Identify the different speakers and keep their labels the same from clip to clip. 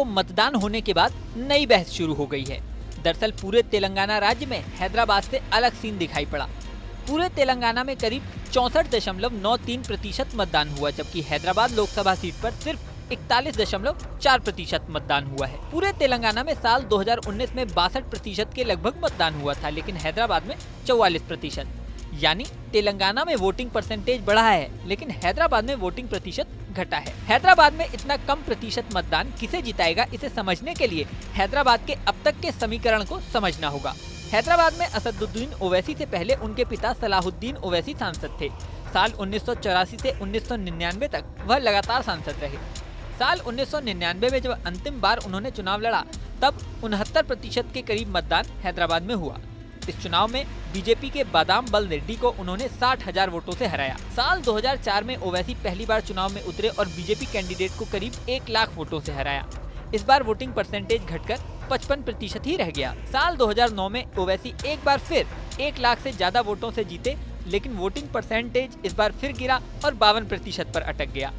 Speaker 1: तो मतदान होने के बाद नई बहस शुरू हो गई है। दरअसल पूरे तेलंगाना राज्य में हैदराबाद से अलग सीन दिखाई पड़ा। पूरे तेलंगाना में करीब 64.93% मतदान हुआ, जबकि हैदराबाद लोकसभा सीट पर सिर्फ 41.4% मतदान हुआ है। पूरे तेलंगाना में साल 2019 में 62% के लगभग मतदान हुआ था, लेकिन हैदराबाद में 44%। यानी तेलंगाना में वोटिंग परसेंटेज बढ़ा है, लेकिन हैदराबाद में वोटिंग प्रतिशत घटा है। हैदराबाद में इतना कम प्रतिशत मतदान किसे जिताएगा, इसे समझने के लिए हैदराबाद के अब तक के समीकरण को समझना होगा। हैदराबाद में असदुद्दीन ओवैसी से पहले उनके पिता सलाहुद्दीन ओवैसी सांसद थे। साल 1984 से 1999 तक वह लगातार सांसद रहे। साल 1999 में जब अंतिम बार उन्होंने चुनाव लड़ा, तब 69% के करीब मतदान हैदराबाद में हुआ। इस चुनाव में बीजेपी के बादाम बल रेड्डी को उन्होंने 60,000 वोटों से हराया। साल 2004 में ओवैसी पहली बार चुनाव में उतरे और बीजेपी कैंडिडेट को करीब 1 लाख वोटों से हराया। इस बार वोटिंग परसेंटेज घटकर 55% ही रह गया। साल 2009 में ओवैसी एक बार फिर 1 लाख से ज्यादा वोटों से जीते, लेकिन वोटिंग परसेंटेज इस बार फिर गिरा और 52% पर अटक गया।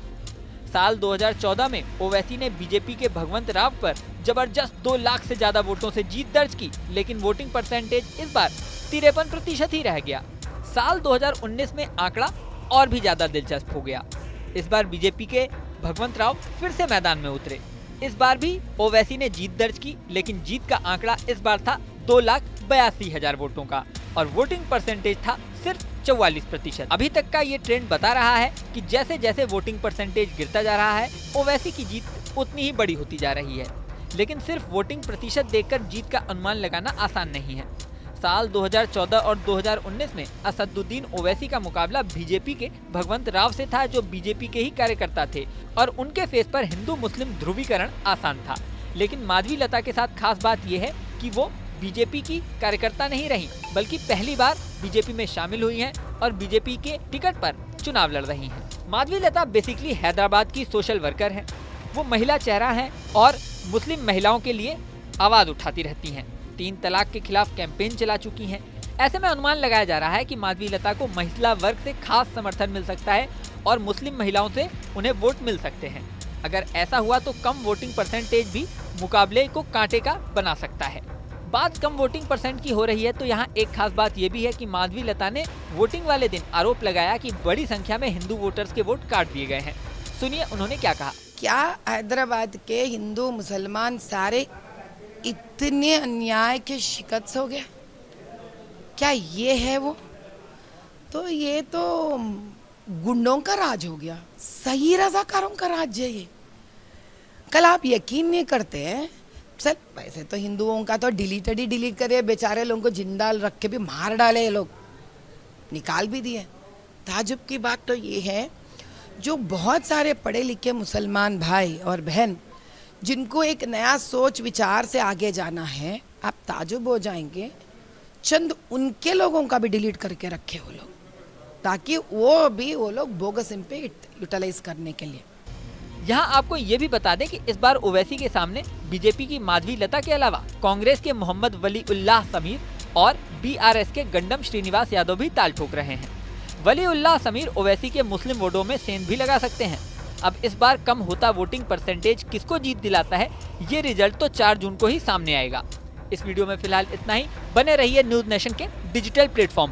Speaker 1: साल 2014 में ओवैसी ने बीजेपी के भगवंत राव पर जबरदस्त 2 लाख से ज्यादा वोटों से जीत दर्ज की, लेकिन वोटिंग परसेंटेज इस बार 53% ही रह गया। साल 2019 में आंकड़ा और भी ज्यादा दिलचस्प हो गया। इस बार बीजेपी के भगवंत राव फिर से मैदान में उतरे। इस बार भी ओवैसी ने जीत दर्ज की, लेकिन जीत का आंकड़ा इस बार था 2,82,000 वोटों का और वोटिंग परसेंटेज था सिर्फ 44%। अभी तक का ये ट्रेंड बता रहा है कि जैसे जैसे वोटिंग परसेंटेज गिरता जा रहा है, ओवैसी की जीत उतनी ही बड़ी होती जा रही है। लेकिन सिर्फ वोटिंग प्रतिशत देखकर जीत का अनुमान लगाना आसान नहीं है। साल 2014 और 2019 में असदुद्दीन ओवैसी का मुकाबला बीजेपी के भगवंत राव से था, जो बीजेपी के ही कार्यकर्ता थे और उनके फेस पर हिंदू मुस्लिम ध्रुवीकरण आसान था। लेकिन माधवी लता के साथ खास बात यह है कि वो बीजेपी की कार्यकर्ता नहीं रही, बल्कि पहली बार बीजेपी में शामिल हुई हैं और बीजेपी के टिकट पर चुनाव लड़ रही हैं। माधवी लता बेसिकली हैदराबाद की सोशल वर्कर हैं। वो महिला चेहरा हैं और मुस्लिम महिलाओं के लिए आवाज उठाती रहती हैं। 3 तलाक के खिलाफ कैंपेन चला चुकी हैं। ऐसे में अनुमान लगाया जा रहा है कि माधवी लता को महिला वर्ग से खास समर्थन मिल सकता है और मुस्लिम महिलाओं से उन्हें वोट मिल सकते हैं। अगर ऐसा हुआ तो कम वोटिंग परसेंटेज भी मुकाबले को कांटे का बना सकता है। बात कम वोटिंग परसेंट की हो रही है तो यहाँ एक खास बात ये भी है कि माधवी लता ने वोटिंग वाले दिन आरोप लगाया कि बड़ी संख्या में हिंदू वोटर्स के वोट काट दिए गए हैं। सुनिए उन्होंने क्या कहा।
Speaker 2: क्या हैदराबाद के हिंदू मुसलमान सारे इतने अन्याय के शिकस्त हो गया? क्या ये है वो? तो ये तो गुंडों का राज हो गया, सही रजाकारों का राज्य है ये। कल आप यकीन नहीं करते हैं, सर वैसे तो हिंदुओं का तो डिलीट करे, बेचारे लोगों को जिंदा रख के भी मार डाले, ये लोग निकाल भी दिए। ताजुब की बात तो ये है, जो बहुत सारे पढ़े लिखे मुसलमान भाई और बहन जिनको एक नया सोच विचार से आगे जाना है, आप ताजुब हो जाएंगे, चंद उनके लोगों का भी डिलीट करके रखे वो लोग, ताकि वो लोग बोगस इन पे यूटिलाइज करने के लिए।
Speaker 1: यहाँ आपको ये भी बता दें कि इस बार ओवैसी के सामने बीजेपी की माधवी लता के अलावा कांग्रेस के मोहम्मद वलीउल्लाह समीर और बीआरएस के गंडम श्रीनिवास यादव भी ताल ठोक रहे हैं। वलीउल्लाह समीर ओवैसी के मुस्लिम वोटों में सेंध भी लगा सकते हैं। अब इस बार कम होता वोटिंग परसेंटेज किसको जीत दिलाता है, ये रिजल्ट तो 4 जून को ही सामने आएगा। इस वीडियो में फिलहाल इतना ही। बने रहिए न्यूज़ नेशन के डिजिटल प्लेटफॉर्म।